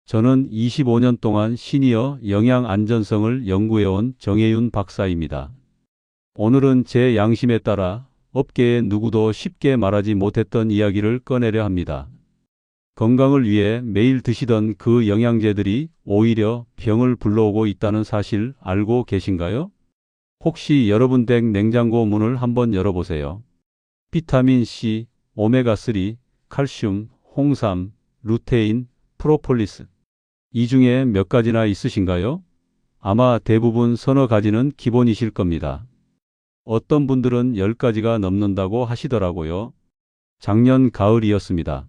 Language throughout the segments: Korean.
저는 25년 동안 시니어 영양 안전성을 연구해온 정혜윤 박사입니다. 오늘은 제 양심에 따라 업계의 누구도 쉽게 말하지 못했던 이야기를 꺼내려 합니다. 건강을 위해 매일 드시던 그 영양제들이 오히려 병을 불러오고 있다는 사실 알고 계신가요? 혹시 여러분 댁 냉장고 문을 한번 열어보세요. 비타민C, 오메가3, 칼슘, 홍삼, 루테인, 프로폴리스. 이 중에 몇 가지나 있으신가요? 아마 대부분 서너 가지는 기본이실 겁니다. 어떤 분들은 10가지가 넘는다고 하시더라고요. 작년 가을이었습니다.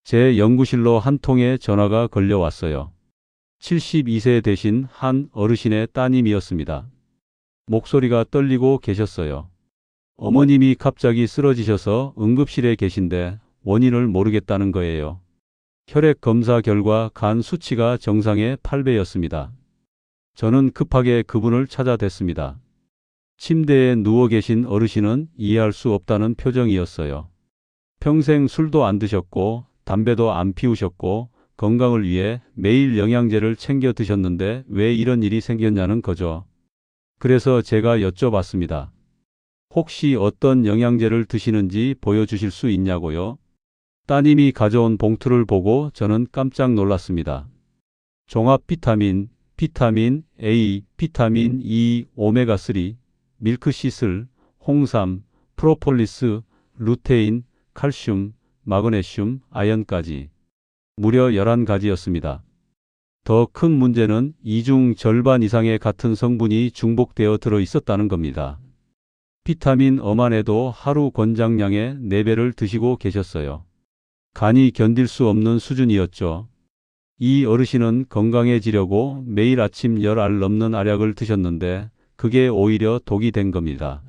제 연구실로 한 통의 전화가 걸려왔어요. 72세 되신 한 어르신의 따님이었습니다. 목소리가 떨리고 계셨어요. 어머님이 갑자기 쓰러지셔서 응급실에 계신데 원인을 모르겠다는 거예요. 혈액 검사 결과 간 수치가 정상의 8배였습니다. 저는 급하게 그분을 찾아댔습니다. 침대에 누워 계신 어르신은 이해할 수 없다는 표정이었어요. 평생 술도 안 드셨고 담배도 안 피우셨고 건강을 위해 매일 영양제를 챙겨 드셨는데 왜 이런 일이 생겼냐는 거죠. 그래서 제가 여쭤봤습니다. 혹시 어떤 영양제를 드시는지 보여주실 수 있냐고요? 따님이 가져온 봉투를 보고 저는 깜짝 놀랐습니다. 종합 비타민, 비타민 A, 비타민 E, 오메가3, 밀크시슬, 홍삼, 프로폴리스, 루테인, 칼슘, 마그네슘, 아연까지. 무려 11가지였습니다. 더 큰 문제는 이 중 절반 이상의 같은 성분이 중복되어 들어 있었다는 겁니다. 비타민 E만 해도 하루 권장량의 4배를 드시고 계셨어요. 간이 견딜 수 없는 수준이었죠. 이 어르신은 건강해지려고 매일 아침 10알 넘는 알약을 드셨는데 그게 오히려 독이 된 겁니다.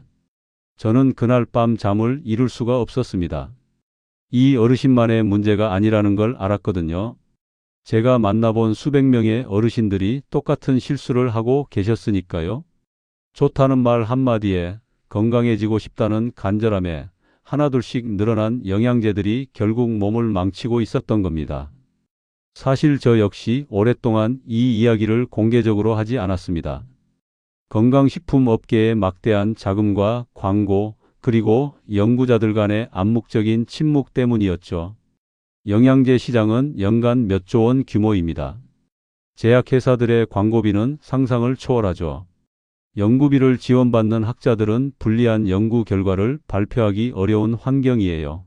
저는 그날 밤 잠을 이룰 수가 없었습니다. 이 어르신만의 문제가 아니라는 걸 알았거든요. 제가 만나본 수백 명의 어르신들이 똑같은 실수를 하고 계셨으니까요. 좋다는 말 한마디에 건강해지고 싶다는 간절함에 하나둘씩 늘어난 영양제들이 결국 몸을 망치고 있었던 겁니다. 사실 저 역시 오랫동안 이 이야기를 공개적으로 하지 않았습니다. 건강식품 업계의 막대한 자금과 광고, 그리고 연구자들 간의 암묵적인 침묵 때문이었죠. 영양제 시장은 연간 몇 조 원 규모입니다. 제약회사들의 광고비는 상상을 초월하죠. 연구비를 지원받는 학자들은 불리한 연구 결과를 발표하기 어려운 환경이에요.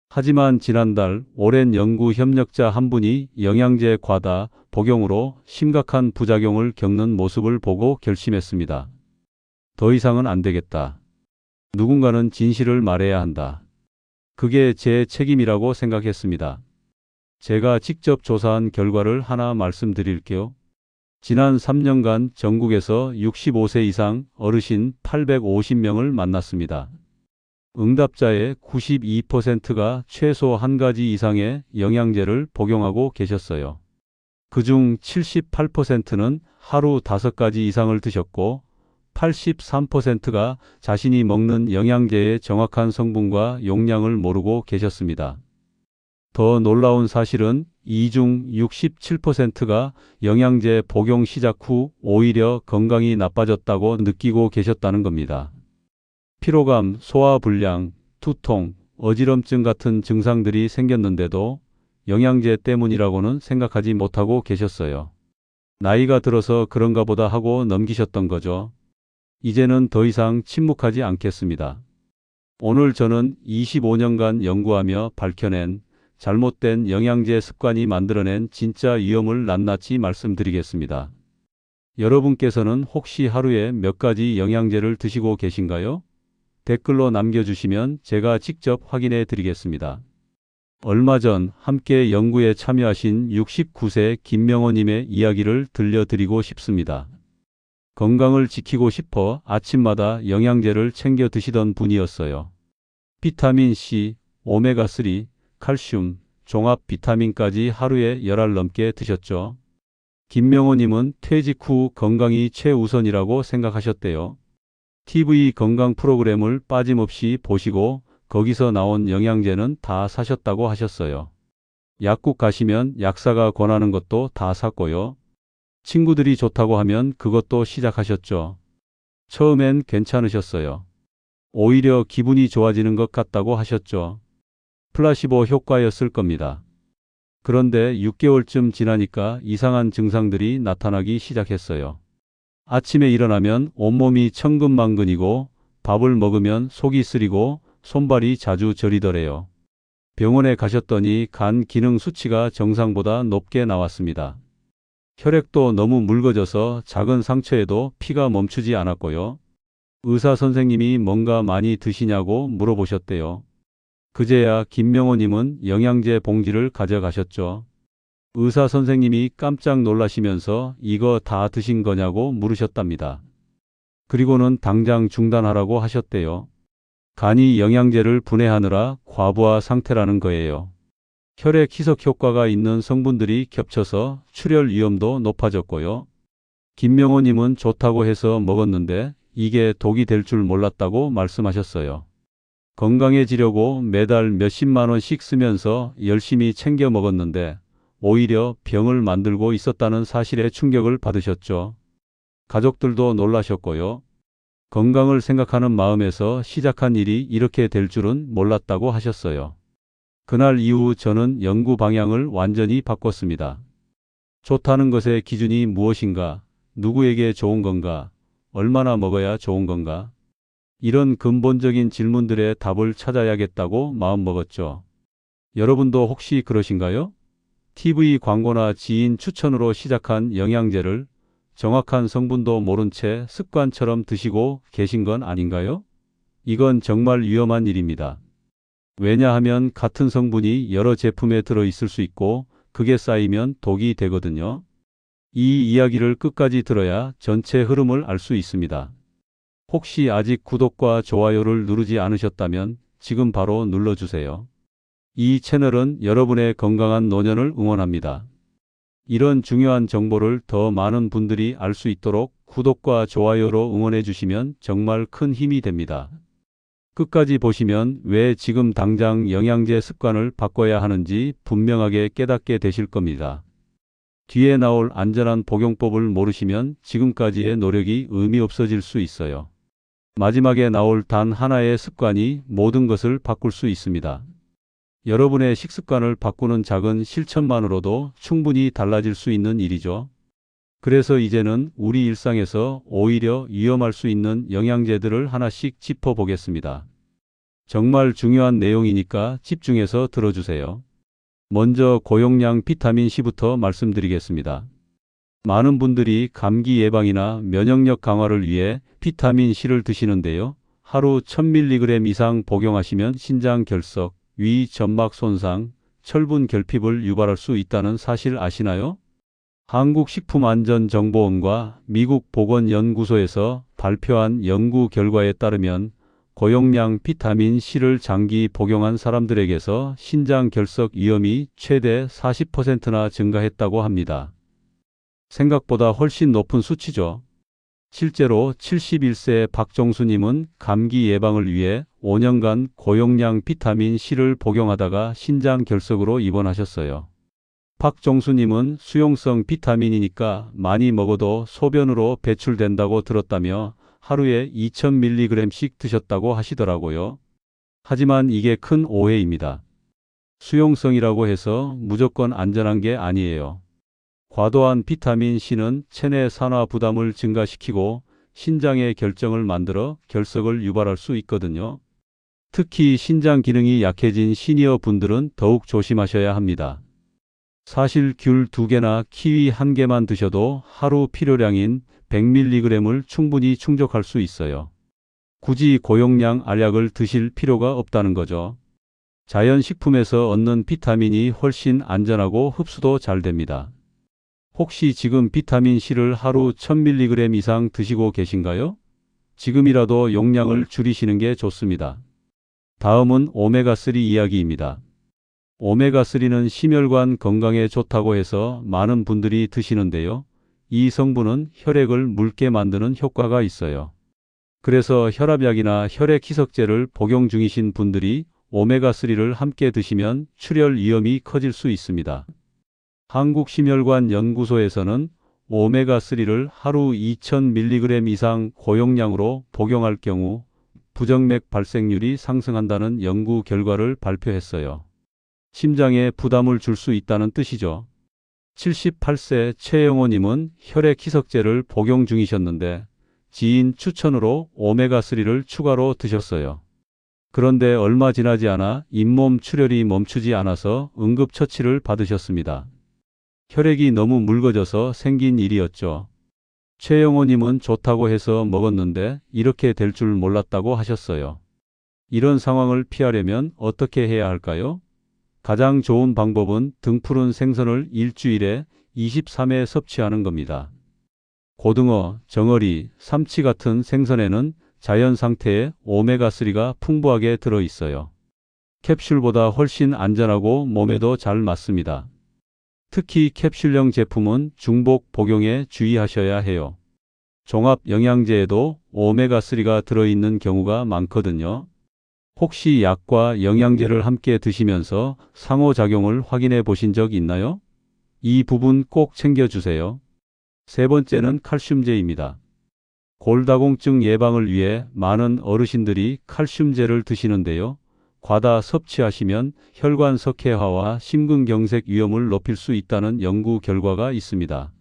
하지만 지난달 오랜 연구 협력자 한 분이 영양제 과다 복용으로 심각한 부작용을 겪는 모습을 보고 결심했습니다. 더 이상은 안 되겠다. 누군가는 진실을 말해야 한다. 그게 제 책임이라고 생각했습니다. 제가 직접 조사한 결과를 하나 말씀드릴게요. 지난 3년간 전국에서 65세 이상 어르신 850명을 만났습니다. 응답자의 92%가 최소 한 가지 이상의 영양제를 복용하고 계셨어요. 그중 78%는 하루 5가지 이상을 드셨고 83%가 자신이 먹는 영양제의 정확한 성분과 용량을 모르고 계셨습니다. 더 놀라운 사실은 이 중 67%가 영양제 복용 시작 후 오히려 건강이 나빠졌다고 느끼고 계셨다는 겁니다. 피로감, 소화불량, 두통, 어지럼증 같은 증상들이 생겼는데도 영양제 때문이라고는 생각하지 못하고 계셨어요. 나이가 들어서 그런가 보다 하고 넘기셨던 거죠. 이제는 더 이상 침묵하지 않겠습니다. 오늘 저는 25년간 연구하며 밝혀낸 잘못된 영양제 습관이 만들어낸 진짜 위험을 낱낱이 말씀드리겠습니다. 여러분께서는 혹시 하루에 몇 가지 영양제를 드시고 계신가요? 댓글로 남겨주시면 제가 직접 확인해 드리겠습니다. 얼마 전 함께 연구에 참여하신 69세 김명호님의 이야기를 들려드리고 싶습니다. 건강을 지키고 싶어 아침마다 영양제를 챙겨 드시던 분이었어요. 비타민C, 오메가3, 칼슘, 종합 비타민까지 하루에 10알 넘게 드셨죠. 김명호님은 퇴직 후 건강이 최우선이라고 생각하셨대요. TV 건강 프로그램을 빠짐없이 보시고 거기서 나온 영양제는 다 사셨다고 하셨어요. 약국 가시면 약사가 권하는 것도 다 샀고요. 친구들이 좋다고 하면 그것도 시작하셨죠. 처음엔 괜찮으셨어요. 오히려 기분이 좋아지는 것 같다고 하셨죠. 플라시보 효과였을 겁니다. 그런데 6개월쯤 지나니까 이상한 증상들이 나타나기 시작했어요. 아침에 일어나면 온몸이 천근만근이고 밥을 먹으면 속이 쓰리고 손발이 자주 저리더래요. 병원에 가셨더니 간 기능 수치가 정상보다 높게 나왔습니다. 혈액도 너무 묽어져서 작은 상처에도 피가 멈추지 않았고요. 의사 선생님이 뭔가 많이 드시냐고 물어보셨대요. 그제야 김명호님은 영양제 봉지를 가져가셨죠. 의사 선생님이 깜짝 놀라시면서 이거 다 드신 거냐고 물으셨답니다. 그리고는 당장 중단하라고 하셨대요. 간이 영양제를 분해하느라 과부하 상태라는 거예요. 혈액 희석 효과가 있는 성분들이 겹쳐서 출혈 위험도 높아졌고요. 김명호님은 좋다고 해서 먹었는데 이게 독이 될 줄 몰랐다고 말씀하셨어요. 건강해지려고 매달 몇십만 원씩 쓰면서 열심히 챙겨 먹었는데 오히려 병을 만들고 있었다는 사실에 충격을 받으셨죠. 가족들도 놀라셨고요. 건강을 생각하는 마음에서 시작한 일이 이렇게 될 줄은 몰랐다고 하셨어요. 그날 이후 저는 연구 방향을 완전히 바꿨습니다. 좋다는 것의 기준이 무엇인가? 누구에게 좋은 건가? 얼마나 먹어야 좋은 건가? 이런 근본적인 질문들의 답을 찾아야겠다고 마음먹었죠. 여러분도 혹시 그러신가요? TV 광고나 지인 추천으로 시작한 영양제를 정확한 성분도 모른 채 습관처럼 드시고 계신 건 아닌가요? 이건 정말 위험한 일입니다. 왜냐하면 같은 성분이 여러 제품에 들어있을 수 있고 그게 쌓이면 독이 되거든요. 이 이야기를 끝까지 들어야 전체 흐름을 알 수 있습니다. 혹시 아직 구독과 좋아요를 누르지 않으셨다면 지금 바로 눌러주세요. 이 채널은 여러분의 건강한 노년을 응원합니다. 이런 중요한 정보를 더 많은 분들이 알 수 있도록 구독과 좋아요로 응원해 주시면 정말 큰 힘이 됩니다. 끝까지 보시면 왜 지금 당장 영양제 습관을 바꿔야 하는지 분명하게 깨닫게 되실 겁니다. 뒤에 나올 안전한 복용법을 모르시면 지금까지의 노력이 의미 없어질 수 있어요. 마지막에 나올 단 하나의 습관이 모든 것을 바꿀 수 있습니다. 여러분의 식습관을 바꾸는 작은 실천만으로도 충분히 달라질 수 있는 일이죠. 그래서 이제는 우리 일상에서 오히려 위험할 수 있는 영양제들을 하나씩 짚어보겠습니다. 정말 중요한 내용이니까 집중해서 들어주세요. 먼저 고용량 비타민C부터 말씀드리겠습니다. 많은 분들이 감기 예방이나 면역력 강화를 위해 비타민C를 드시는데요. 하루 1000mg 이상 복용하시면 신장 결석, 위 점막 손상, 철분 결핍을 유발할 수 있다는 사실 아시나요? 한국식품안전정보원과 미국 보건연구소에서 발표한 연구 결과에 따르면 고용량 비타민C를 장기 복용한 사람들에게서 신장 결석 위험이 최대 40%나 증가했다고 합니다. 생각보다 훨씬 높은 수치죠. 실제로 71세 박정수님은 감기 예방을 위해 5년간 고용량 비타민C를 복용하다가 신장 결석으로 입원하셨어요. 박정수님은 수용성 비타민이니까 많이 먹어도 소변으로 배출된다고 들었다며 하루에 2000mg씩 드셨다고 하시더라고요. 하지만 이게 큰 오해입니다. 수용성이라고 해서 무조건 안전한 게 아니에요. 과도한 비타민C는 체내 산화 부담을 증가시키고 신장의 결정을 만들어 결석을 유발할 수 있거든요. 특히 신장 기능이 약해진 시니어 분들은 더욱 조심하셔야 합니다. 사실 귤 2개나 키위 1개만 드셔도 하루 필요량인 100mg을 충분히 충족할 수 있어요. 굳이 고용량 알약을 드실 필요가 없다는 거죠. 자연식품에서 얻는 비타민이 훨씬 안전하고 흡수도 잘 됩니다. 혹시 지금 비타민C를 하루 1000mg 이상 드시고 계신가요? 지금이라도 용량을 줄이시는 게 좋습니다. 다음은 오메가3 이야기입니다. 오메가3는 심혈관 건강에 좋다고 해서 많은 분들이 드시는데요. 이 성분은 혈액을 묽게 만드는 효과가 있어요. 그래서 혈압약이나 혈액 희석제를 복용 중이신 분들이 오메가3를 함께 드시면 출혈 위험이 커질 수 있습니다. 한국심혈관 연구소에서는 오메가3를 하루 2000mg 이상 고용량으로 복용할 경우 부정맥 발생률이 상승한다는 연구 결과를 발표했어요. 심장에 부담을 줄 수 있다는 뜻이죠. 78세 최영호님은 혈액 희석제를 복용 중이셨는데 지인 추천으로 오메가3를 추가로 드셨어요. 그런데 얼마 지나지 않아 잇몸 출혈이 멈추지 않아서 응급처치를 받으셨습니다. 혈액이 너무 묽어져서 생긴 일이었죠. 최영호님은 좋다고 해서 먹었는데 이렇게 될 줄 몰랐다고 하셨어요. 이런 상황을 피하려면 어떻게 해야 할까요? 가장 좋은 방법은 등푸른 생선을 일주일에 23회 섭취하는 겁니다. 고등어, 정어리, 삼치 같은 생선에는 자연 상태의 오메가3가 풍부하게 들어있어요. 캡슐보다 훨씬 안전하고 몸에도 잘 맞습니다. 특히 캡슐형 제품은 중복 복용에 주의하셔야 해요. 종합 영양제에도 오메가3가 들어있는 경우가 많거든요. 혹시 약과 영양제를 함께 드시면서 상호작용을 확인해 보신 적 있나요? 이 부분 꼭 챙겨주세요. 세 번째는 칼슘제입니다. 골다공증 예방을 위해 많은 어르신들이 칼슘제를 드시는데요. 과다 섭취하시면 혈관 석회화와 심근경색 위험을 높일 수 있다는 연구 결과가 있습니다.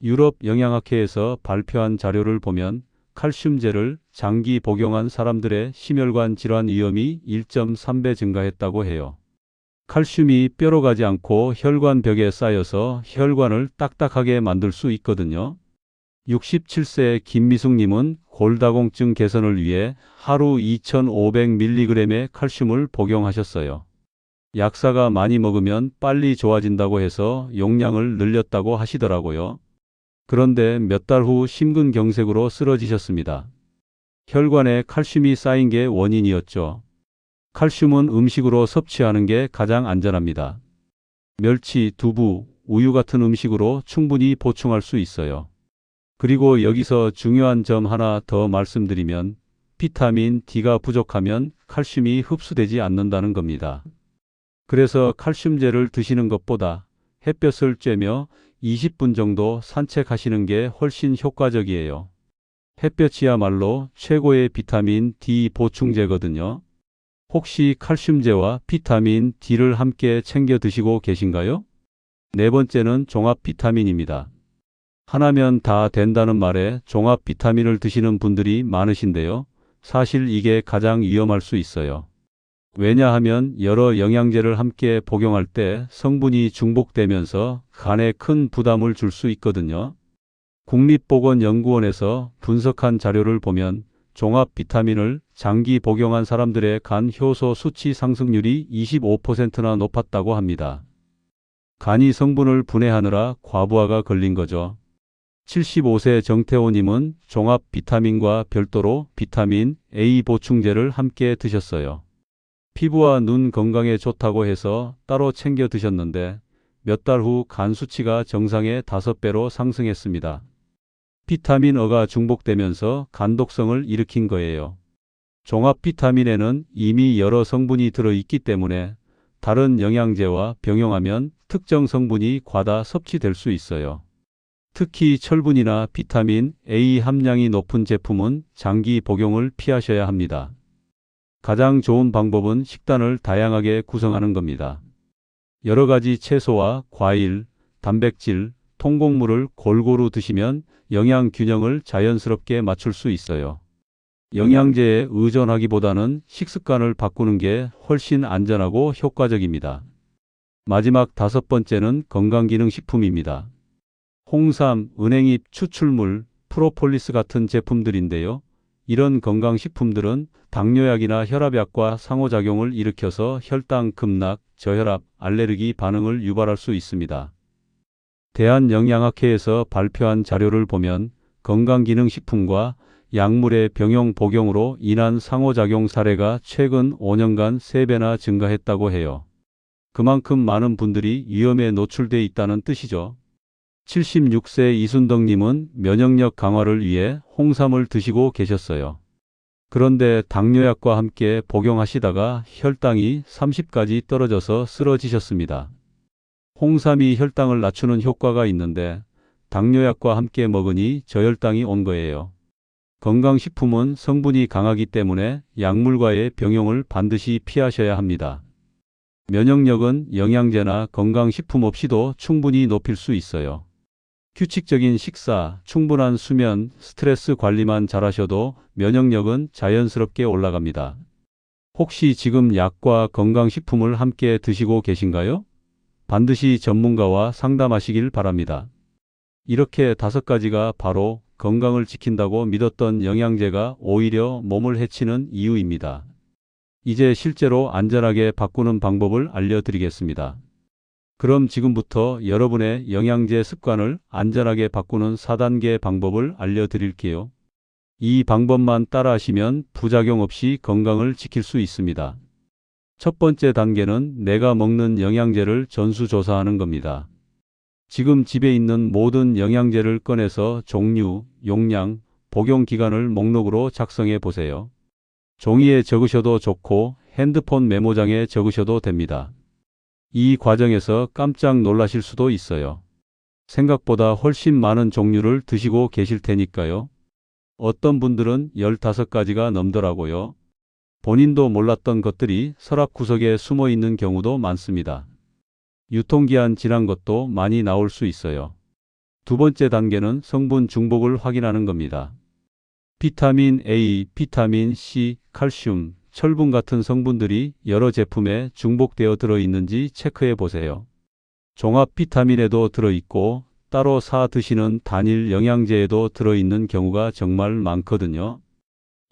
유럽 영양학회에서 발표한 자료를 보면 칼슘제를 장기 복용한 사람들의 심혈관 질환 위험이 1.3배 증가했다고 해요. 칼슘이 뼈로 가지 않고 혈관벽에 쌓여서 혈관을 딱딱하게 만들 수 있거든요. 67세 김미숙님은 골다공증 개선을 위해 하루 2500mg의 칼슘을 복용하셨어요. 약사가 많이 먹으면 빨리 좋아진다고 해서 용량을 늘렸다고 하시더라고요. 그런데 몇 달 후 심근경색으로 쓰러지셨습니다. 혈관에 칼슘이 쌓인 게 원인이었죠. 칼슘은 음식으로 섭취하는 게 가장 안전합니다. 멸치, 두부, 우유 같은 음식으로 충분히 보충할 수 있어요. 그리고 여기서 중요한 점 하나 더 말씀드리면 비타민 D가 부족하면 칼슘이 흡수되지 않는다는 겁니다. 그래서 칼슘제를 드시는 것보다 햇볕을 쬐며 20분 정도 산책하시는 게 훨씬 효과적이에요. 햇볕이야말로 최고의 비타민 D 보충제거든요. 혹시 칼슘제와 비타민 D를 함께 챙겨 드시고 계신가요? 네 번째는 종합 비타민입니다. 하나면 다 된다는 말에 종합 비타민을 드시는 분들이 많으신데요. 사실 이게 가장 위험할 수 있어요. 왜냐하면 여러 영양제를 함께 복용할 때 성분이 중복되면서 간에 큰 부담을 줄 수 있거든요. 국립보건연구원에서 분석한 자료를 보면 종합 비타민을 장기 복용한 사람들의 간 효소 수치 상승률이 25%나 높았다고 합니다. 간이 성분을 분해하느라 과부하가 걸린 거죠. 75세 정태호님은 종합 비타민과 별도로 비타민 A 보충제를 함께 드셨어요. 피부와 눈 건강에 좋다고 해서 따로 챙겨 드셨는데 몇 달 후 간 수치가 정상의 5배로 상승했습니다. 비타민 E가 중복되면서 간독성을 일으킨 거예요. 종합 비타민에는 이미 여러 성분이 들어있기 때문에 다른 영양제와 병용하면 특정 성분이 과다 섭취될 수 있어요. 특히 철분이나 비타민 A 함량이 높은 제품은 장기 복용을 피하셔야 합니다. 가장 좋은 방법은 식단을 다양하게 구성하는 겁니다. 여러 가지 채소와 과일, 단백질, 통곡물을 골고루 드시면 영양 균형을 자연스럽게 맞출 수 있어요. 영양제에 의존하기보다는 식습관을 바꾸는 게 훨씬 안전하고 효과적입니다. 마지막 5번째는 건강기능식품입니다. 홍삼, 은행잎 추출물, 프로폴리스 같은 제품들인데요. 이런 건강식품들은 당뇨약이나 혈압약과 상호작용을 일으켜서 혈당 급락, 저혈압, 알레르기 반응을 유발할 수 있습니다. 대한영양학회에서 발표한 자료를 보면 건강기능식품과 약물의 병용 복용으로 인한 상호작용 사례가 최근 5년간 3배나 증가했다고 해요. 그만큼 많은 분들이 위험에 노출돼 있다는 뜻이죠. 76세 이순덕님은 면역력 강화를 위해 홍삼을 드시고 계셨어요. 그런데 당뇨약과 함께 복용하시다가 혈당이 30까지 떨어져서 쓰러지셨습니다. 홍삼이 혈당을 낮추는 효과가 있는데 당뇨약과 함께 먹으니 저혈당이 온 거예요. 건강식품은 성분이 강하기 때문에 약물과의 병용을 반드시 피하셔야 합니다. 면역력은 영양제나 건강식품 없이도 충분히 높일 수 있어요. 규칙적인 식사, 충분한 수면, 스트레스 관리만 잘하셔도 면역력은 자연스럽게 올라갑니다. 혹시 지금 약과 건강식품을 함께 드시고 계신가요? 반드시 전문가와 상담하시길 바랍니다. 이렇게 5가지가 바로 건강을 지킨다고 믿었던 영양제가 오히려 몸을 해치는 이유입니다. 이제 실제로 안전하게 바꾸는 방법을 알려드리겠습니다. 그럼 지금부터 여러분의 영양제 습관을 안전하게 바꾸는 4단계 방법을 알려드릴게요. 이 방법만 따라하시면 부작용 없이 건강을 지킬 수 있습니다. 첫 번째 단계는 내가 먹는 영양제를 전수조사하는 겁니다. 지금 집에 있는 모든 영양제를 꺼내서 종류, 용량, 복용 기간을 목록으로 작성해 보세요. 종이에 적으셔도 좋고 핸드폰 메모장에 적으셔도 됩니다. 이 과정에서 깜짝 놀라실 수도 있어요. 생각보다 훨씬 많은 종류를 드시고 계실 테니까요. 어떤 분들은 15가지가 넘더라고요. 본인도 몰랐던 것들이 서랍 구석에 숨어 있는 경우도 많습니다. 유통기한 지난 것도 많이 나올 수 있어요. 두 번째 단계는 성분 중복을 확인하는 겁니다. 비타민 A, 비타민 C, 칼슘, 철분 같은 성분들이 여러 제품에 중복되어 들어있는지 체크해 보세요. 종합 비타민에도 들어있고 따로 사 드시는 단일 영양제에도 들어있는 경우가 정말 많거든요.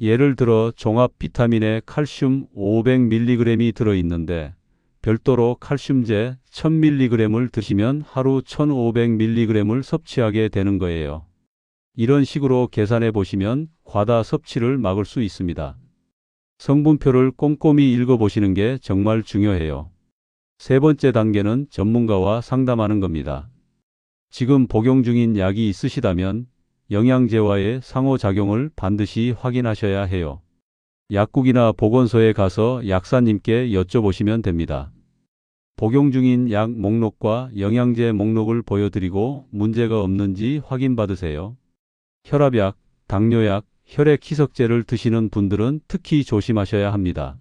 예를 들어 종합 비타민에 칼슘 500mg이 들어있는데 별도로 칼슘제 1000mg을 드시면 하루 1500mg을 섭취하게 되는 거예요. 이런 식으로 계산해 보시면 과다 섭취를 막을 수 있습니다. 성분표를 꼼꼼히 읽어보시는 게 정말 중요해요. 세 번째 단계는 전문가와 상담하는 겁니다. 지금 복용 중인 약이 있으시다면 영양제와의 상호작용을 반드시 확인하셔야 해요. 약국이나 보건소에 가서 약사님께 여쭤보시면 됩니다. 복용 중인 약 목록과 영양제 목록을 보여드리고 문제가 없는지 확인받으세요. 혈압약, 당뇨약, 혈액 희석제를 드시는 분들은 특히 조심하셔야 합니다.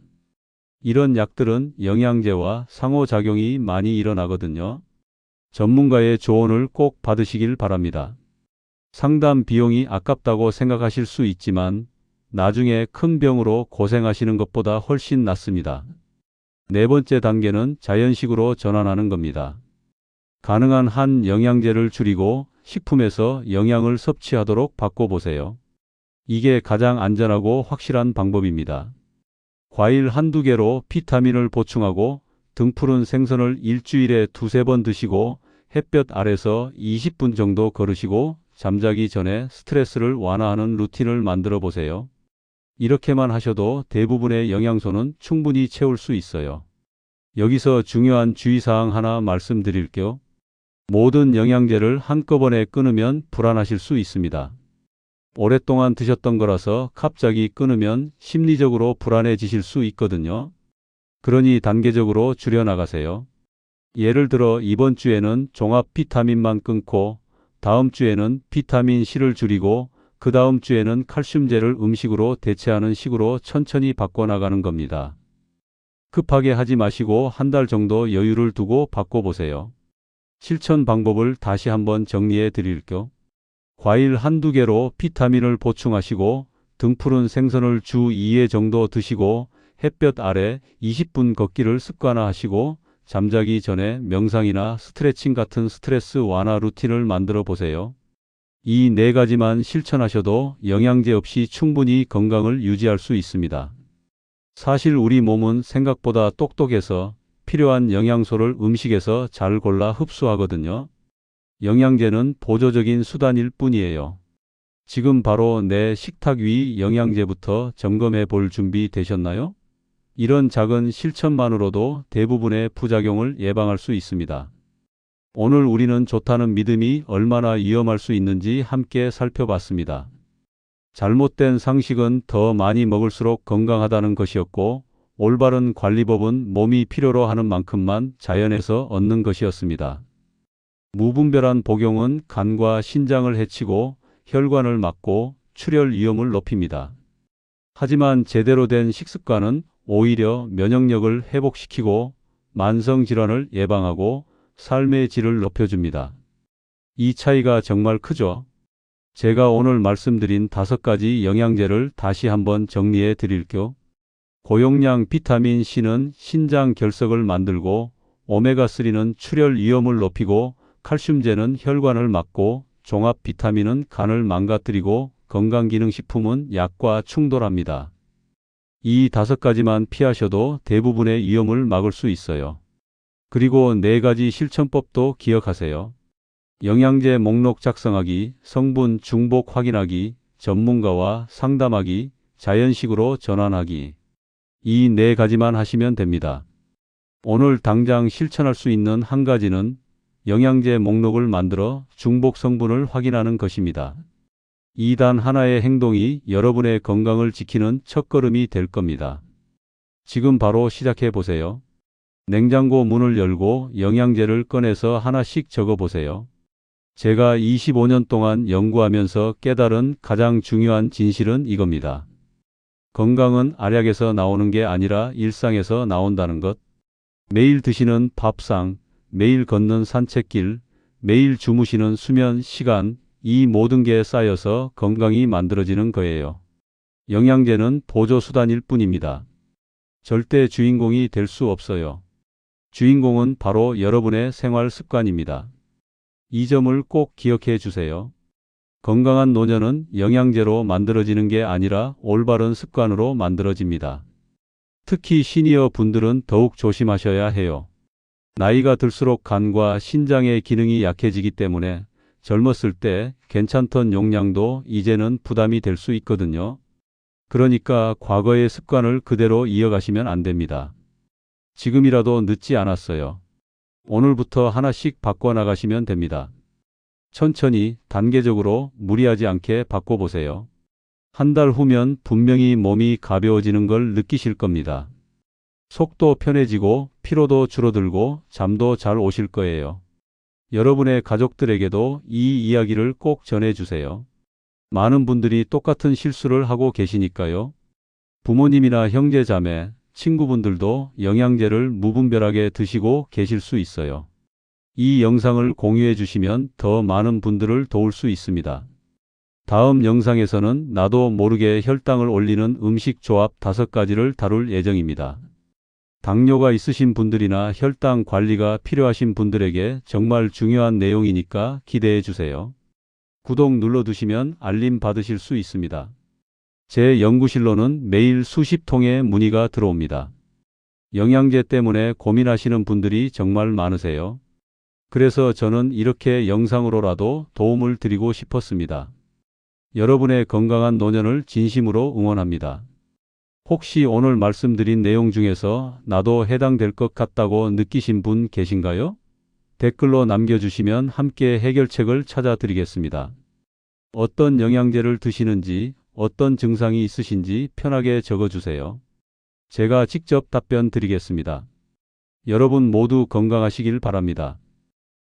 이런 약들은 영양제와 상호작용이 많이 일어나거든요. 전문가의 조언을 꼭 받으시길 바랍니다. 상담 비용이 아깝다고 생각하실 수 있지만 나중에 큰 병으로 고생하시는 것보다 훨씬 낫습니다. 네 번째 단계는 자연식으로 전환하는 겁니다. 가능한 한 영양제를 줄이고 식품에서 영양을 섭취하도록 바꿔보세요. 이게 가장 안전하고 확실한 방법입니다. 과일 한두 개로 비타민을 보충하고 등푸른 생선을 일주일에 2~3번 드시고 햇볕 아래서 20분 정도 걸으시고 잠자기 전에 스트레스를 완화하는 루틴을 만들어 보세요. 이렇게만 하셔도 대부분의 영양소는 충분히 채울 수 있어요. 여기서 중요한 주의사항 하나 말씀드릴게요. 모든 영양제를 한꺼번에 끊으면 불안하실 수 있습니다. 오랫동안 드셨던 거라서 갑자기 끊으면 심리적으로 불안해지실 수 있거든요. 그러니 단계적으로 줄여나가세요. 예를 들어 이번 주에는 종합 비타민만 끊고 다음 주에는 비타민 C를 줄이고 그 다음 주에는 칼슘제를 음식으로 대체하는 식으로 천천히 바꿔나가는 겁니다. 급하게 하지 마시고 한 달 정도 여유를 두고 바꿔보세요. 실천 방법을 다시 한번 정리해 드릴게요. 과일 한두 개로 비타민을 보충하시고 등푸른 생선을 주 2회 정도 드시고 햇볕 아래 20분 걷기를 습관화하시고 잠자기 전에 명상이나 스트레칭 같은 스트레스 완화 루틴을 만들어 보세요. 이 4가지만 실천하셔도 영양제 없이 충분히 건강을 유지할 수 있습니다. 사실 우리 몸은 생각보다 똑똑해서 필요한 영양소를 음식에서 잘 골라 흡수하거든요. 영양제는 보조적인 수단일 뿐이에요. 지금 바로 내 식탁 위 영양제부터 점검해 볼 준비 되셨나요? 이런 작은 실천만으로도 대부분의 부작용을 예방할 수 있습니다. 오늘 우리는 좋다는 믿음이 얼마나 위험할 수 있는지 함께 살펴봤습니다. 잘못된 상식은 더 많이 먹을수록 건강하다는 것이었고, 올바른 관리법은 몸이 필요로 하는 만큼만 자연에서 얻는 것이었습니다. 무분별한 복용은 간과 신장을 해치고 혈관을 막고 출혈 위험을 높입니다. 하지만 제대로 된 식습관은 오히려 면역력을 회복시키고 만성질환을 예방하고 삶의 질을 높여줍니다. 이 차이가 정말 크죠? 제가 오늘 말씀드린 5가지 영양제를 다시 한번 정리해 드릴게요. 고용량 비타민 C는 신장 결석을 만들고, 오메가3는 출혈 위험을 높이고, 칼슘제는 혈관을 막고, 종합 비타민은 간을 망가뜨리고, 건강기능식품은 약과 충돌합니다. 이 5가지만 피하셔도 대부분의 위험을 막을 수 있어요. 그리고 4가지 실천법도 기억하세요. 영양제 목록 작성하기, 성분 중복 확인하기, 전문가와 상담하기, 자연식으로 전환하기. 이 4가지만 하시면 됩니다. 오늘 당장 실천할 수 있는 한 가지는 영양제 목록을 만들어 중복 성분을 확인하는 것입니다. 이 단 하나의 행동이 여러분의 건강을 지키는 첫걸음이 될 겁니다. 지금 바로 시작해 보세요. 냉장고 문을 열고 영양제를 꺼내서 하나씩 적어 보세요. 제가 25년 동안 연구하면서 깨달은 가장 중요한 진실은 이겁니다. 건강은 알약에서 나오는 게 아니라 일상에서 나온다는 것. 매일 드시는 밥상, 매일 걷는 산책길, 매일 주무시는 수면 시간, 이 모든 게 쌓여서 건강이 만들어지는 거예요. 영양제는 보조수단일 뿐입니다. 절대 주인공이 될 수 없어요. 주인공은 바로 여러분의 생활 습관입니다. 이 점을 꼭 기억해 주세요. 건강한 노년은 영양제로 만들어지는 게 아니라 올바른 습관으로 만들어집니다. 특히 시니어 분들은 더욱 조심하셔야 해요. 나이가 들수록 간과 신장의 기능이 약해지기 때문에 젊었을 때 괜찮던 용량도 이제는 부담이 될 수 있거든요. 그러니까 과거의 습관을 그대로 이어가시면 안 됩니다. 지금이라도 늦지 않았어요. 오늘부터 하나씩 바꿔나가시면 됩니다. 천천히 단계적으로 무리하지 않게 바꿔보세요. 한 달 후면 분명히 몸이 가벼워지는 걸 느끼실 겁니다. 속도 편해지고 피로도 줄어들고 잠도 잘 오실 거예요. 여러분의 가족들에게도 이 이야기를 꼭 전해주세요. 많은 분들이 똑같은 실수를 하고 계시니까요. 부모님이나 형제 자매, 친구분들도 영양제를 무분별하게 드시고 계실 수 있어요. 이 영상을 공유해 주시면 더 많은 분들을 도울 수 있습니다. 다음 영상에서는 나도 모르게 혈당을 올리는 음식 조합 5가지를 다룰 예정입니다. 당뇨가 있으신 분들이나 혈당 관리가 필요하신 분들에게 정말 중요한 내용이니까 기대해 주세요. 구독 눌러두시면 알림 받으실 수 있습니다. 제 연구실로는 매일 수십 통의 문의가 들어옵니다. 영양제 때문에 고민하시는 분들이 정말 많으세요. 그래서 저는 이렇게 영상으로라도 도움을 드리고 싶었습니다. 여러분의 건강한 노년을 진심으로 응원합니다. 혹시 오늘 말씀드린 내용 중에서 나도 해당될 것 같다고 느끼신 분 계신가요? 댓글로 남겨주시면 함께 해결책을 찾아드리겠습니다. 어떤 영양제를 드시는지, 어떤 증상이 있으신지 편하게 적어주세요. 제가 직접 답변 드리겠습니다. 여러분 모두 건강하시길 바랍니다.